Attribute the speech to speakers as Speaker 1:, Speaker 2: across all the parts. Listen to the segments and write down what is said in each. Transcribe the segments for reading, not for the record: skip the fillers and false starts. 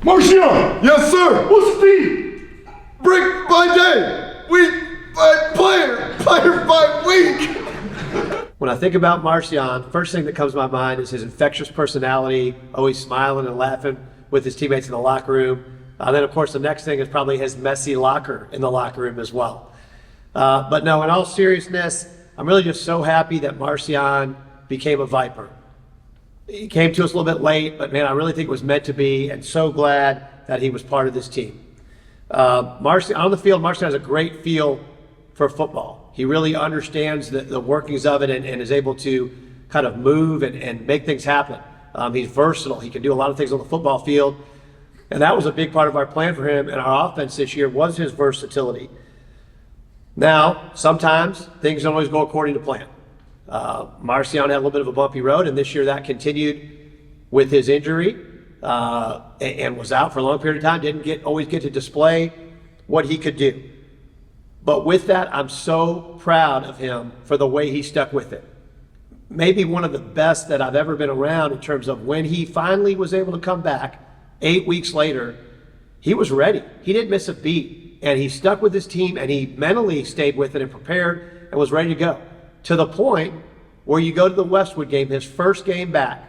Speaker 1: Marcion!
Speaker 2: Yes, sir.
Speaker 1: What's the theme?
Speaker 2: Brick by day, week by player by week.
Speaker 3: When I think about Marcion, first thing that comes to my mind is his infectious personality, always smiling and laughing with his teammates in the locker room. Then, of course, the next thing is probably his messy locker in the locker room as well. But no, in all seriousness, I'm really just so happy that Marcion became a Viper. He came to us a little bit late, but man, I really think it was meant to be, and so glad that he was part of this team. Marcion, on the field, Marcion has a great feel for football. He really understands the workings of it and is able to kind of move and make things happen. He's versatile. He can do a lot of things on the football field. And that was a big part of our plan for him and our offense this year was his versatility. Now, sometimes things don't always go according to plan. Marcion had a little bit of a bumpy road, and this year that continued with his injury and was out for a long period of time, didn't always get to display what he could do. But with that, I'm so proud of him for the way he stuck with it. Maybe one of the best that I've ever been around in terms of when he finally was able to come back 8 weeks later, he was ready. He didn't miss a beat, and he stuck with his team, and he mentally stayed with it and prepared and was ready to go. To the point where you go to the Westwood game, his first game back,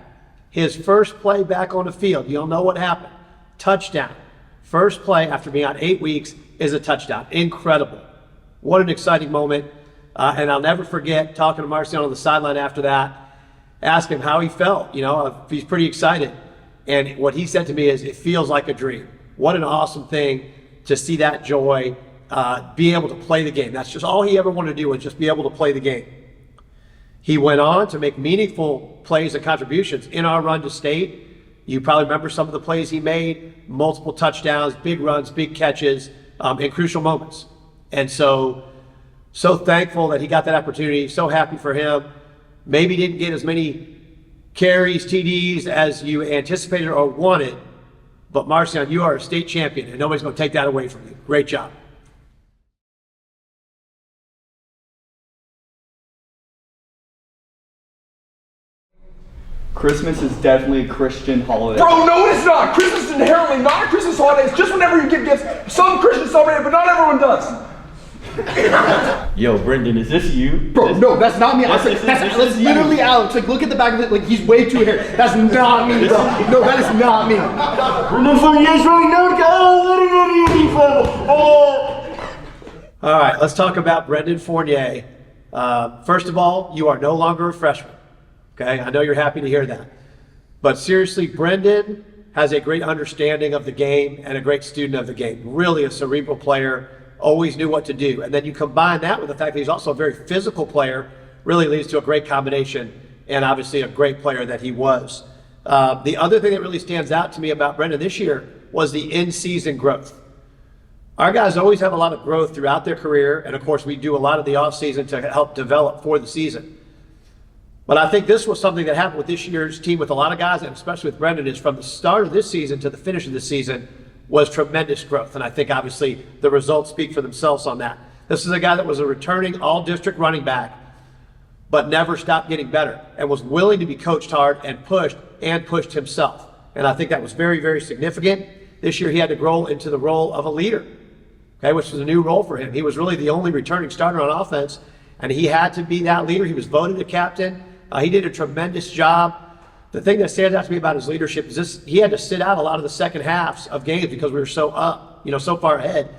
Speaker 3: his first play back on the field, you'll know what happened. Touchdown. First play after being out 8 weeks is a touchdown. Incredible. What an exciting moment. And I'll never forget talking to Marcion on the sideline after that, ask him how he felt. He's pretty excited. And what he said to me is, it feels like a dream. What an awesome thing to see that joy, be able to play the game. That's just all he ever wanted to do, was just be able to play the game. He went on to make meaningful plays and contributions in our run to state. You probably remember some of the plays he made, multiple touchdowns, big runs, big catches, in crucial moments. And so thankful that he got that opportunity, so happy for him. Maybe didn't get as many carries, TDs as you anticipated or wanted, but Marcion, you are a state champion, and nobody's going to take that away from you. Great job.
Speaker 4: Christmas is definitely a Christian holiday.
Speaker 1: Bro, no it's not. Christmas is inherently not a Christmas holiday. It's just whenever you give gifts. Some Christians celebrate it, but not everyone does.
Speaker 4: Yo, Brendan, is this you?
Speaker 1: Bro, no, that's not me. That's literally Alex. Like, look at the back of it. Like, he's way too hairy. That's not me, bro. No, that is not me.
Speaker 3: All right, let's talk about Brendan Fournier. First of all, you are no longer a freshman. Okay, I know you're happy to hear that. But seriously, Brendan has a great understanding of the game and a great student of the game. Really a cerebral player, always knew what to do. And then you combine that with the fact that he's also a very physical player, really leads to a great combination, and obviously a great player that he was. The other thing that really stands out to me about Brendan this year was the in-season growth. Our guys always have a lot of growth throughout their career, and of course we do a lot of the off-season to help develop for the season. But I think this was something that happened with this year's team with a lot of guys, and especially with Brendan, is from the start of this season to the finish of this season was tremendous growth. And I think obviously the results speak for themselves on that. This is a guy that was a returning all-district running back, but never stopped getting better and was willing to be coached hard and pushed himself. And I think that was very, very significant. This year he had to grow into the role of a leader, okay, which was a new role for him. He was really the only returning starter on offense, and he had to be that leader. He was voted a captain. He did a tremendous job. The thing that stands out to me about his leadership is this: he had to sit out a lot of the second halves of games because we were so up, so far ahead.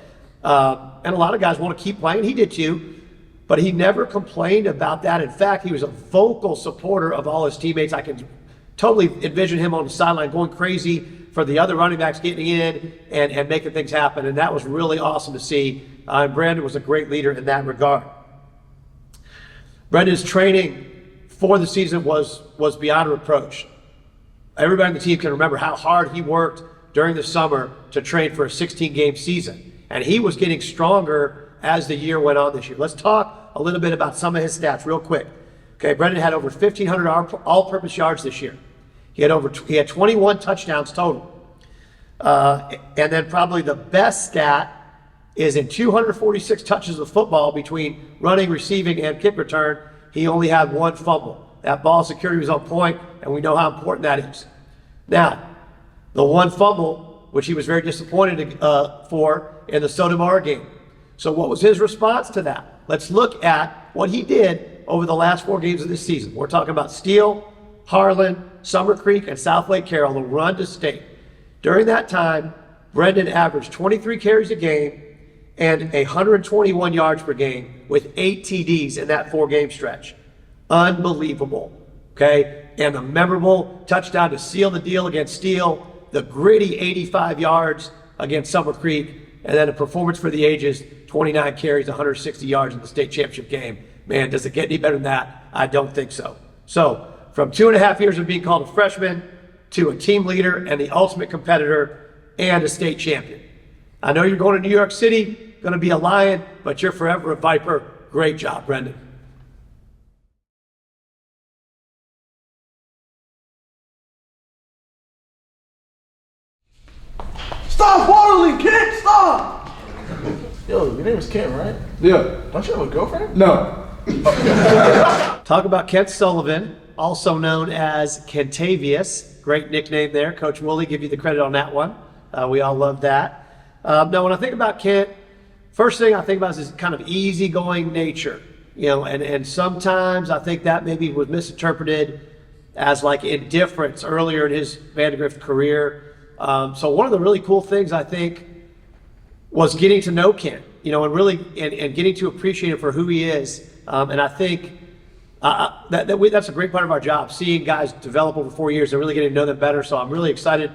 Speaker 3: And a lot of guys want to keep playing. He did too, but he never complained about that. In fact, he was a vocal supporter of all his teammates. I can totally envision him on the sideline going crazy for the other running backs getting in and making things happen. And that was really awesome to see. And Brandon was a great leader in that regard. Brendan's training for the season was beyond reproach. Everybody on the team can remember how hard he worked during the summer to train for a 16-game season. And he was getting stronger as the year went on this year. Let's talk a little bit about some of his stats real quick. Okay, Brendan had over 1,500 all-purpose yards this year. He had 21 touchdowns total. And then probably the best stat is in 246 touches of football between running, receiving, and kick return, he only had one fumble. That ball security was on point, and we know how important that is. Now, the one fumble, which he was very disappointed for in the Sotomar game. So what was his response to that? Let's look at what he did over the last 4 games of this season. We're talking about Steele, Harlan, Summer Creek, and South Lake Carroll, the run to state. During that time, Brendan averaged 23 carries a game and 121 yards per game with 8 TDs in that 4-game stretch. Unbelievable, okay? And a memorable touchdown to seal the deal against Steele, the gritty 85 yards against Summer Creek, and then a performance for the ages, 29 carries, 160 yards in the state championship game. Man, does it get any better than that? I don't think so. So, from 2.5 years of being called a freshman to a team leader and the ultimate competitor and a state champion. I know you're going to New York City, going to be a Lion, but you're forever a Viper. Great job, Brendan.
Speaker 2: Stop waddling, Kent! Stop! Yo, your name is Kent, right?
Speaker 1: Yeah.
Speaker 2: Don't you have a girlfriend?
Speaker 1: No.
Speaker 3: Talk about Kent Sullivan, also known as Kentavious. Great nickname there. Coach Woolley, give you the credit on that one. We all love that. Now, when I think about Kent, first thing I think about is his kind of easygoing nature. You know, and sometimes I think that maybe was misinterpreted as like indifference earlier in his Vandegrift career. So one of the really cool things I think was getting to know Kent, you know, and really and getting to appreciate him for who he is. And I think that's a great part of our job, seeing guys develop over 4 years and really getting to know them better. So I'm really excited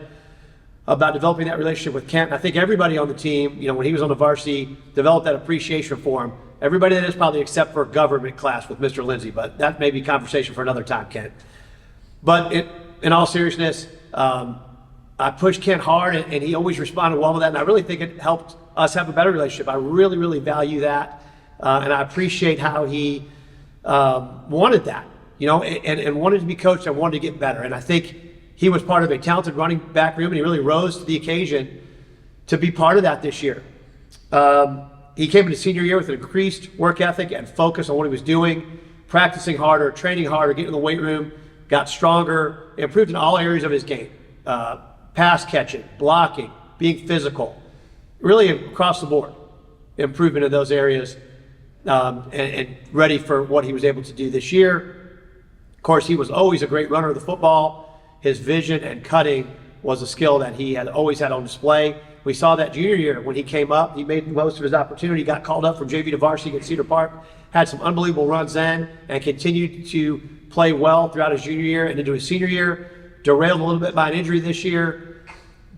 Speaker 3: about developing that relationship with Kent. And I think everybody on the team, you know, when he was on the varsity, developed that appreciation for him. Everybody that is probably except for government class with Mr. Lindsay, but that may be conversation for another time, Kent. But in all seriousness, I pushed Kent hard, and he always responded well to that, and I really think it helped us have a better relationship. I really, really value that, and I appreciate how he wanted that, you know, and wanted to be coached and wanted to get better. And I think he was part of a talented running back room, and he really rose to the occasion to be part of that this year. He came into senior year with an increased work ethic and focus on what he was doing, practicing harder, training harder, getting in the weight room, got stronger, improved in all areas of his game. Pass catching, blocking, being physical, really across the board, improvement in those areas, and ready for what he was able to do this year. Of course, he was always a great runner of the football. His vision and cutting was a skill that he had always had on display. We saw that junior year when he came up. He made the most of his opportunity, got called up from JV to varsity at Cedar Park, had some unbelievable runs then, and continued to play well throughout his junior year and into his senior year. Derailed a little bit by an injury this year,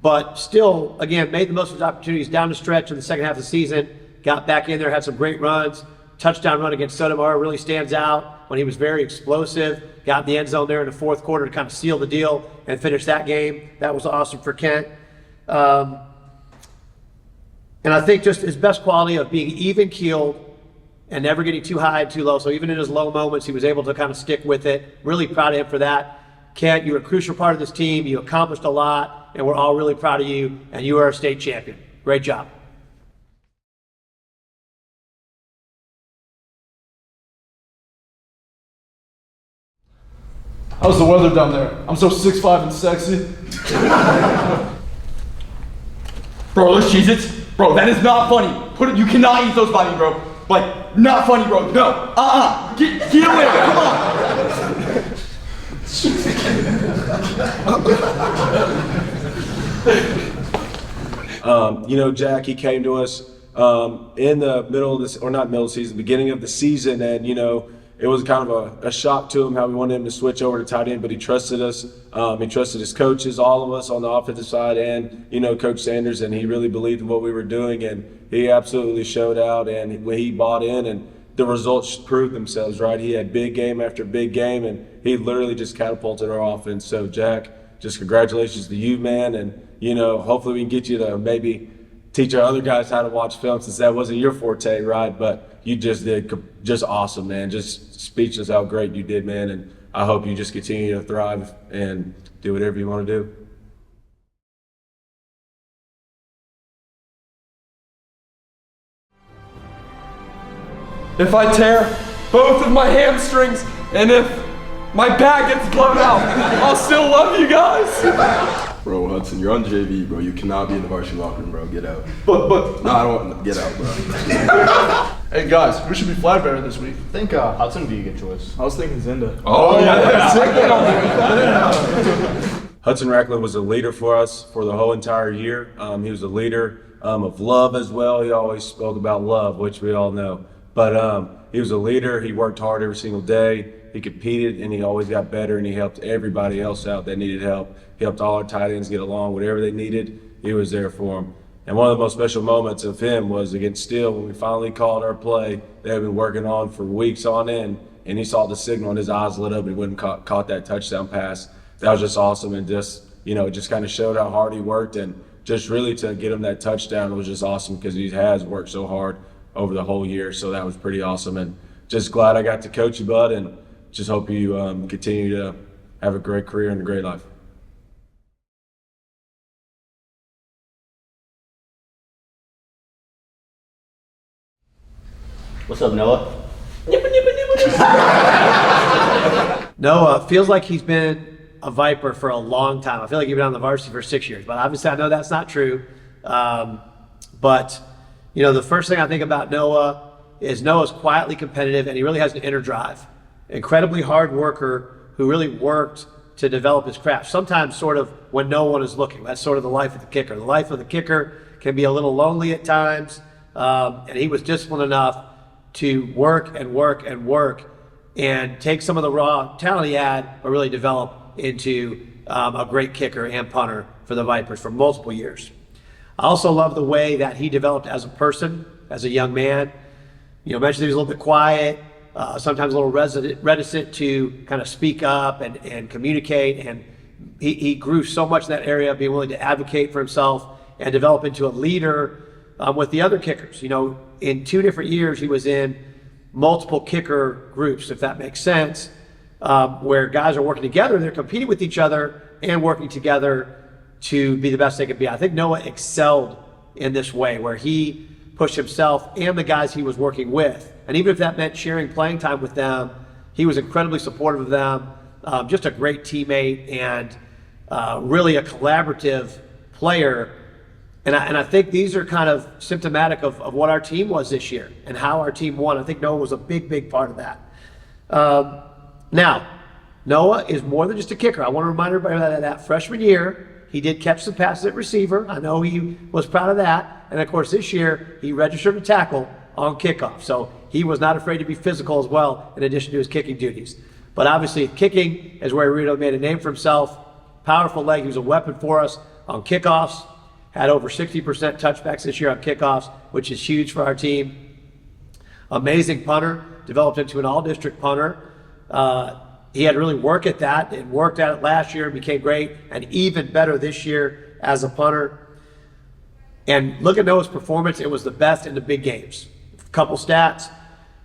Speaker 3: but still, again, made the most of his opportunities down the stretch in the second half of the season, got back in there, had some great runs. Touchdown run against Sotomar really stands out when he was very explosive, got in the end zone there in the fourth quarter to kind of seal the deal and finish that game. That was awesome for Kent. And I think just his best quality of being even-keeled and never getting too high and too low. So even in his low moments, he was able to kind of stick with it. Really proud of him for that. Kent, you were a crucial part of this team. You accomplished a lot, and we're all really proud of you, and you are a state champion. Great job.
Speaker 2: How's the weather down there? I'm so 6'5" and sexy.
Speaker 4: Bro, those Cheez-Its, bro, that is not funny. You cannot eat those by me, bro. Like, not funny, bro. No. Get away. Come on.
Speaker 5: You know, Jack, he came to us in the middle of this, or not middle of the season, beginning of the season, and, you know, it was kind of a shock to him how we wanted him to switch over to tight end, but he trusted us. He trusted his coaches, all of us on the offensive side, and, you know, Coach Sanders, and he really believed in what we were doing, and he absolutely showed out, and he bought in, and the results proved themselves, right? He had big game after big game, and he literally just catapulted our offense. So, Jack, just congratulations to you, man, and, you know, hopefully we can get you to maybe teach our other guys how to watch film, since that wasn't your forte, right? But you just did just awesome, man. Just speechless how great you did, man. And I hope you just continue to thrive and do whatever you want to do.
Speaker 6: If I tear both of my hamstrings, and if
Speaker 4: my back gets blown out, I'll still love you guys.
Speaker 2: Bro, Hudson, you're on JV, bro. You cannot be in the varsity locker room, bro. Get out.
Speaker 4: But
Speaker 2: No, I don't want. Get out, bro.
Speaker 6: Hey guys, who should be flag bearer this week?
Speaker 1: I think Hudson would be a good choice.
Speaker 6: I was thinking Zinda.
Speaker 4: oh yeah,
Speaker 5: Hudson Racklin was a leader for us for the whole entire year. He was a leader of love as well. He always spoke about love, which we all know. But he was a leader. He worked hard every single day. He competed, and he always got better, and he helped everybody else out that needed help. He helped all our tight ends get along. Whatever they needed, he was there for them. And one of the most special moments of him was against Steele when we finally called our play. They had been working on for weeks on end, and he saw the signal and his eyes lit up and he went and caught that touchdown pass. That was just awesome, and just, you know, it just kind of showed how hard he worked, and just really to get him that touchdown was just awesome because he has worked so hard over the whole year. So that was pretty awesome, and just glad I got to coach you, bud, and just hope you continue to have a great career and a great life.
Speaker 1: What's up, Noah?
Speaker 3: Noah feels like he's been a Viper for a long time. I feel like he's been on the varsity for 6 years, but obviously I know that's not true. But, you know, the first thing I think about Noah is Noah's quietly competitive and he really has an inner drive. Incredibly hard worker who really worked to develop his craft, sometimes sort of when no one is looking. That's sort of the life of the kicker. The life of the kicker can be a little lonely at times, and he was disciplined enough to work and work and work and take some of the raw talent he had, but really develop into a great kicker and punter for the Vipers for multiple years. I also love the way that he developed as a person, as a young man. You know, mentioned he was a little bit quiet, sometimes a little reticent to kind of speak up and communicate. And he grew so much in that area, being willing to advocate for himself and develop into a leader with the other kickers. You know, in 2 different years, he was in multiple kicker groups, if that makes sense, where guys are working together, they're competing with each other and working together to be the best they could be. I think Noah excelled in this way, where he pushed himself and the guys he was working with. And even if that meant sharing playing time with them, he was incredibly supportive of them, just a great teammate and really a collaborative player. And I think these are kind of symptomatic of what our team was this year and how our team won. I think Noah was a big, big part of that. Now, Noah is more than just a kicker. I want to remind everybody that freshman year, he did catch some passes at receiver. I know he was proud of that. And of course, this year, he registered a tackle on kickoff. So he was not afraid to be physical as well, in addition to his kicking duties. But obviously, kicking is where he really made a name for himself. Powerful leg. He was a weapon for us on kickoffs. Had over 60% touchbacks this year on kickoffs, which is huge for our team. Amazing punter. Developed into an all-district punter. He had to really work at that and worked at it last year and became great and even better this year as a punter. And look at Noah's performance. It was the best in the big games. A couple stats.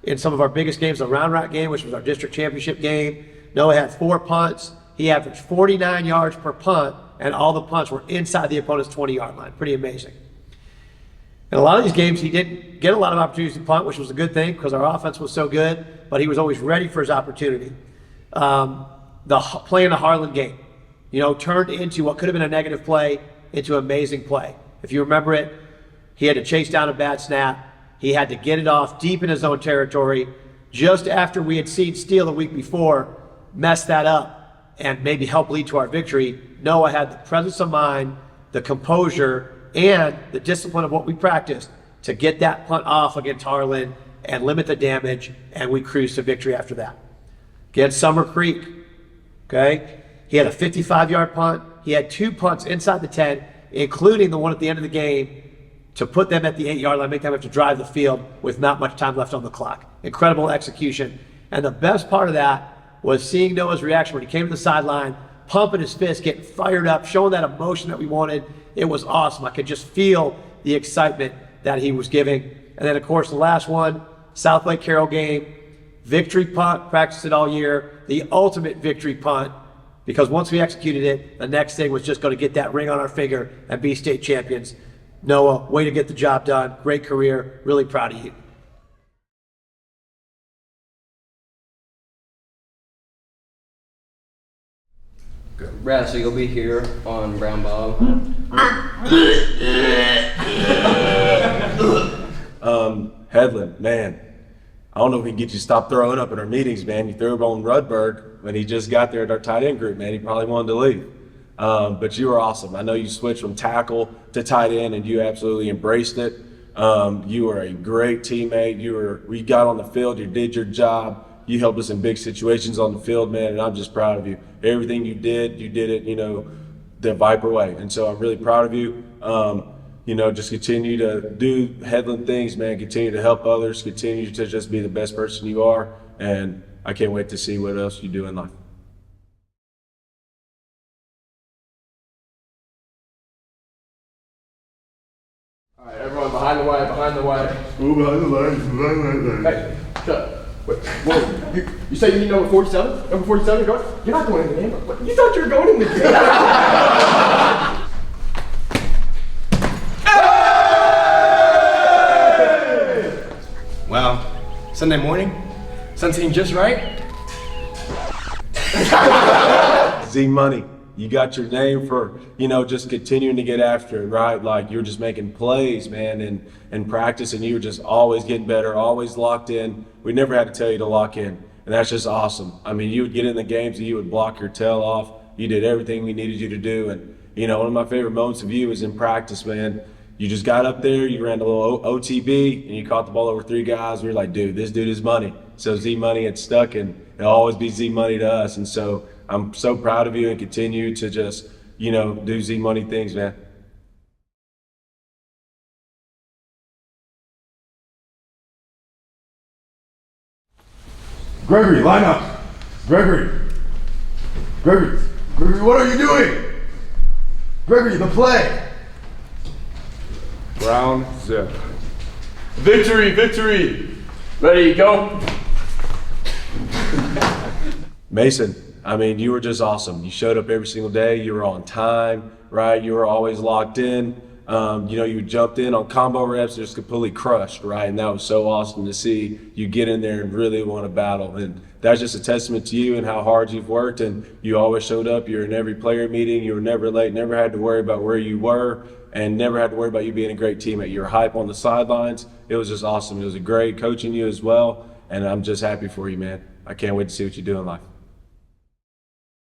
Speaker 3: In some of our biggest games, the Round Rock game, which was our district championship game, Noah had 4 punts. He averaged 49 yards per punt, and all the punts were inside the opponent's 20-yard line. Pretty amazing. In a lot of these games, he didn't get a lot of opportunities to punt, which was a good thing because our offense was so good, but he was always ready for his opportunity. The play in the Harlan game, you know, turned into what could have been a negative play into an amazing play. If you remember it, he had to chase down a bad snap. He had to get it off deep in his own territory. Just after we had seen Steele the week before mess that up and maybe help lead to our victory, Noah had the presence of mind, the composure, and the discipline of what we practiced to get that punt off against Harlan and limit the damage, and we cruised to victory after that. Against Summer Creek, okay? He had a 55-yard punt. He had 2 punts inside the 10, including the one at the end of the game to put them at the 8-yard line, make them have to drive the field with not much time left on the clock. Incredible execution. And the best part of that was seeing Noah's reaction when he came to the sideline, pumping his fist, getting fired up, showing that emotion that we wanted. It was awesome. I could just feel the excitement that he was giving. And then, of course, the last one, South Lake Carroll game, victory punt, practiced it all year, the ultimate victory punt, because once we executed it, the next thing was just going to get that ring on our finger and be state champions. Noah, way to get the job done. Great career. Really proud of you.
Speaker 7: Brad, so you'll be here on Brown Bob.
Speaker 5: Headland, man, I don't know if we can get you to stop throwing up in our meetings, man. You threw up on Rudberg when he just got there at our tight end group, man. He probably wanted to leave. But you were awesome. I know you switched from tackle to tight end, and you absolutely embraced it. You were a great teammate. We got on the field, you did your job. You helped us in big situations on the field, man, and I'm just proud of you. Everything you did it, the Viper way. And so I'm really proud of you. Just continue to do Headland things, man. Continue to help others. Continue to just be the best person you are. And I can't wait to see what else you do in life.
Speaker 1: All right, everyone, behind the way, behind the way.
Speaker 6: Ooh, behind the line.
Speaker 1: Hey, shut up. Wait, whoa, you say you need number 47? Number 47, you're going? You're not going in the game. What? You thought you were going in the game.
Speaker 8: Wow, Sunday morning? Something just right?
Speaker 5: Z Money, you got your name for, just continuing to get after it, right? Like you're just making plays, man, and practice, and you were just always getting better, always locked in. We never had to tell you to lock in, and that's just awesome. I mean, you would get in the games and you would block your tail off. You did everything we needed you to do, and one of my favorite moments of you was in practice, man. You just got up there, you ran a little OTB, and you caught the ball over 3 guys. We were like, dude, this dude is money. So Z Money had stuck, and it'll always be Z Money to us. And so I'm so proud of you, and continue to just, do Z Money things, man.
Speaker 6: Gregory, line up. Gregory, what are you doing? Gregory, the play.
Speaker 5: Brown zip.
Speaker 6: Victory. Ready, go.
Speaker 5: Mason, I mean, you were just awesome. You showed up every single day. You were on time, right? You were always locked in. You jumped in on combo reps, just completely crushed, right? And that was so awesome to see you get in there and really want to battle. And that's just a testament to you and how hard you've worked. And you always showed up. You're in every player meeting. You were never late, never had to worry about where you were, and never had to worry about you being a great teammate. You were hype on the sidelines. It was just awesome. It was a great coaching you as well. And I'm just happy for you, man. I can't wait to see what you do in life.